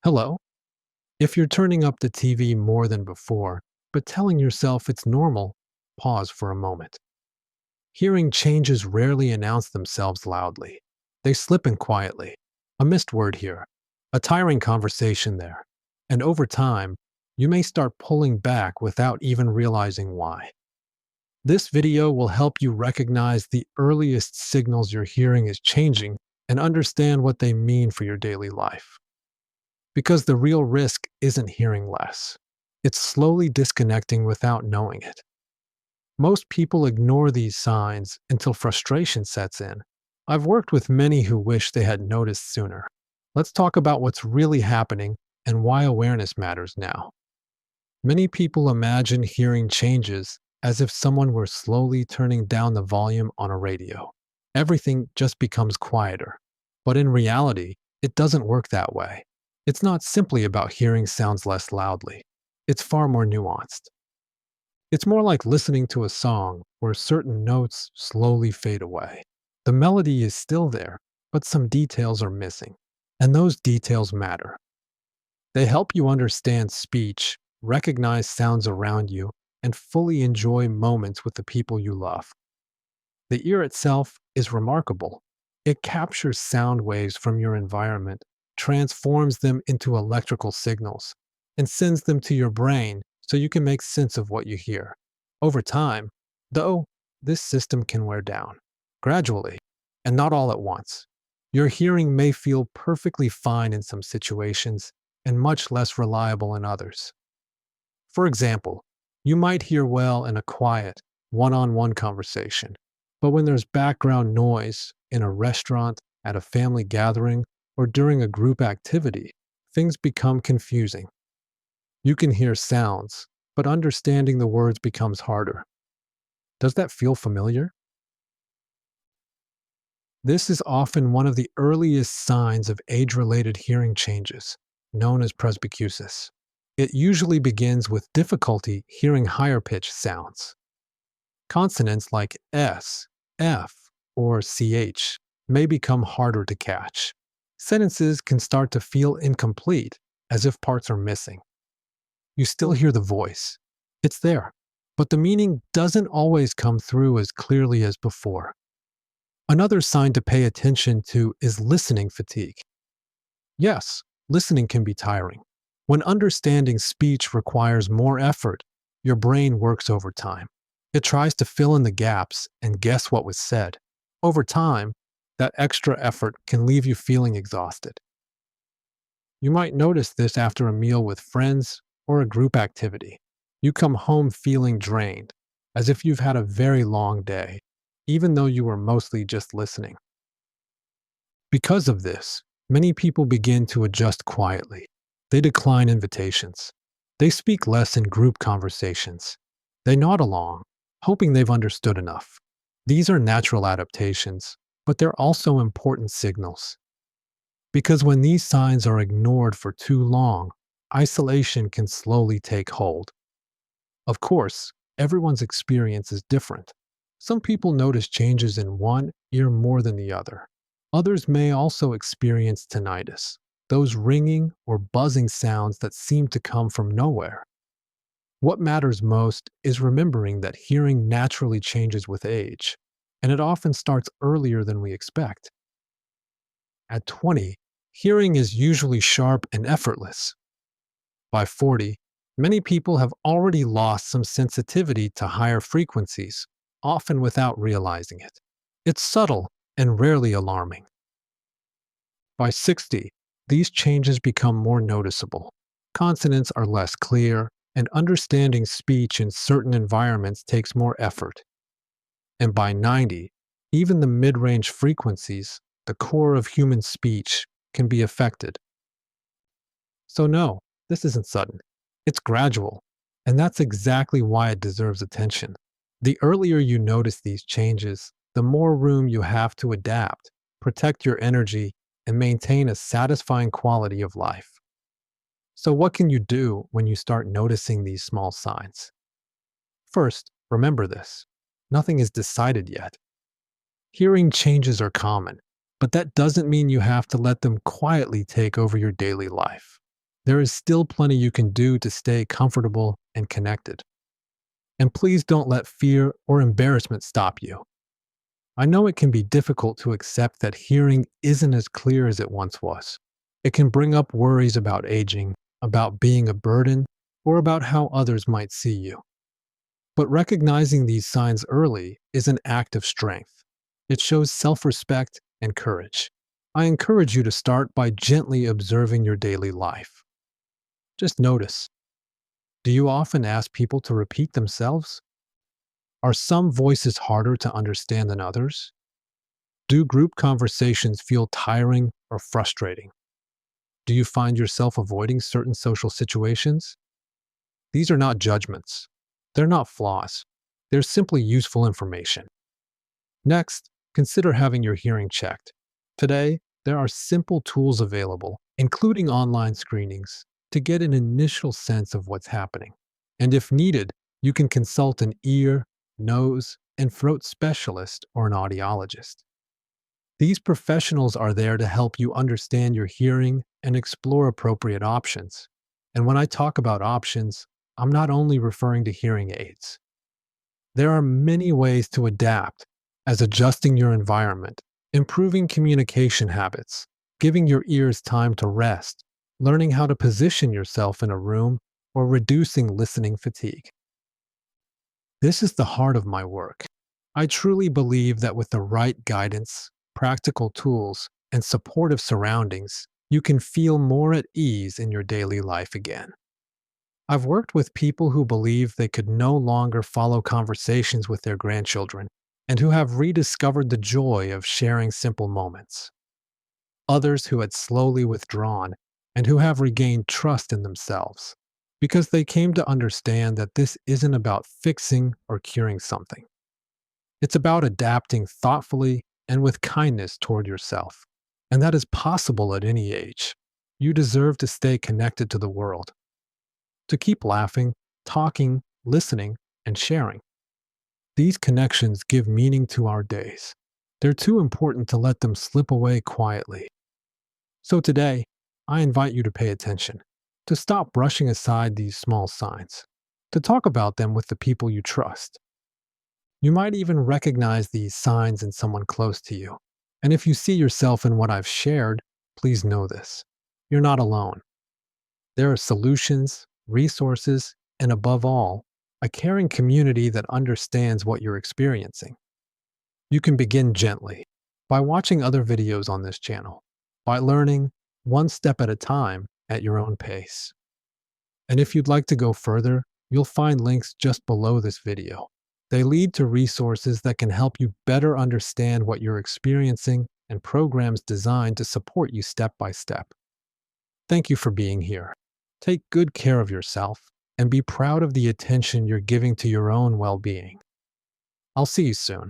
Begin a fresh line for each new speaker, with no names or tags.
Hello. If you're turning up the TV more than before, but telling yourself it's normal, pause for a moment. Hearing changes rarely announce themselves loudly. They slip in quietly. A missed word here, a tiring conversation there. And over time, you may start pulling back without even realizing why. This video will help you recognize the earliest signals your hearing is changing and understand what they mean for your daily life. Because the real risk isn't hearing less, it's slowly disconnecting without knowing it. Most people ignore these signs until frustration sets in. I've worked with many who wish they had noticed sooner. Let's talk about what's really happening and why awareness matters now. Many people imagine hearing changes as if someone were slowly turning down the volume on a radio. Everything just becomes quieter. But in reality, it doesn't work that way. It's not simply about hearing sounds less loudly. It's far more nuanced. It's more like listening to a song where certain notes slowly fade away. The melody is still there, but some details are missing. And those details matter. They help you understand speech, recognize sounds around you, and fully enjoy moments with the people you love. The ear itself is remarkable. It captures sound waves from your environment, transforms them into electrical signals, and sends them to your brain so you can make sense of what you hear. Over time, though, this system can wear down, gradually, and not all at once. Your hearing may feel perfectly fine in some situations and much less reliable in others. For example, you might hear well in a quiet, one-on-one conversation, but when there's background noise in a restaurant, at a family gathering, or during a group activity, things become confusing. You can hear sounds, but understanding the words becomes harder. Does that feel familiar? This is often one of the earliest signs of age-related hearing changes, known as presbycusis. It usually begins with difficulty hearing higher-pitched sounds. Consonants like S, F, or CH may become harder to catch. Sentences can start to feel incomplete, as if parts are missing. You still hear the voice. It's there, but the meaning doesn't always come through as clearly as before. Another sign to pay attention to is listening fatigue. Yes, listening can be tiring. When understanding speech requires more effort, your brain works overtime. It tries to fill in the gaps and guess what was said. Over time, that extra effort can leave you feeling exhausted. You might notice this after a meal with friends or a group activity. You come home feeling drained, as if you've had a very long day, even though you were mostly just listening. Because of this, many people begin to adjust quietly. They decline invitations. They speak less in group conversations. They nod along, hoping they've understood enough. These are natural adaptations, but they're also important signals. Because when these signs are ignored for too long, isolation can slowly take hold. Of course, everyone's experience is different. Some people notice changes in one ear more than the other. Others may also experience tinnitus, those ringing or buzzing sounds that seem to come from nowhere. What matters most is remembering that hearing naturally changes with age, and it often starts earlier than we expect. At 20, hearing is usually sharp and effortless. By 40, many people have already lost some sensitivity to higher frequencies, often without realizing it. It's subtle and rarely alarming. By 60, these changes become more noticeable. Consonants are less clear, and understanding speech in certain environments takes more effort. And by 90, even the mid-range frequencies, the core of human speech, can be affected. So no, this isn't sudden. It's gradual, and that's exactly why it deserves attention. The earlier you notice these changes, the more room you have to adapt, protect your energy, and maintain a satisfying quality of life. So what can you do when you start noticing these small signs? First, remember this. Nothing is decided yet. Hearing changes are common, but that doesn't mean you have to let them quietly take over your daily life. There is still plenty you can do to stay comfortable and connected. And please don't let fear or embarrassment stop you. I know it can be difficult to accept that hearing isn't as clear as it once was. It can bring up worries about aging, about being a burden, or about how others might see you. But recognizing these signs early is an act of strength. It shows self respect and courage. I encourage you to start by gently observing your daily life. Just notice, do you often ask people to repeat themselves? Are some voices harder to understand than others? Do group conversations feel tiring or frustrating? Do you find yourself avoiding certain social situations? These are not judgments. They're not flaws. They're simply useful information. Next, consider having your hearing checked. Today, there are simple tools available, including online screenings, to get an initial sense of what's happening. And if needed, you can consult an ear, nose, and throat specialist or an audiologist. These professionals are there to help you understand your hearing and explore appropriate options. And when I talk about options, I'm not only referring to hearing aids. There are many ways to adapt, as adjusting your environment, improving communication habits, giving your ears time to rest, learning how to position yourself in a room, or reducing listening fatigue. This is the heart of my work. I truly believe that with the right guidance, practical tools, and supportive surroundings, you can feel more at ease in your daily life again. I've worked with people who believe they could no longer follow conversations with their grandchildren and who have rediscovered the joy of sharing simple moments. Others who had slowly withdrawn and who have regained trust in themselves because they came to understand that this isn't about fixing or curing something. It's about adapting thoughtfully and with kindness toward yourself. And that is possible at any age. You deserve to stay connected to the world, to keep laughing, talking, listening, and sharing. These connections give meaning to our days. They're too important to let them slip away quietly. So today, I invite you to pay attention, to stop brushing aside these small signs, to talk about them with the people you trust. You might even recognize these signs in someone close to you. And if you see yourself in what I've shared, please know this. You're not alone. There are solutions, resources, and above all, a caring community that understands what you're experiencing. You can begin gently by watching other videos on this channel, by learning one step at a time at your own pace. And if you'd like to go further, you'll find links just below this video. They lead to resources that can help you better understand what you're experiencing and programs designed to support you step by step. Thank you for being here. Take good care of yourself and be proud of the attention you're giving to your own well-being. I'll see you soon.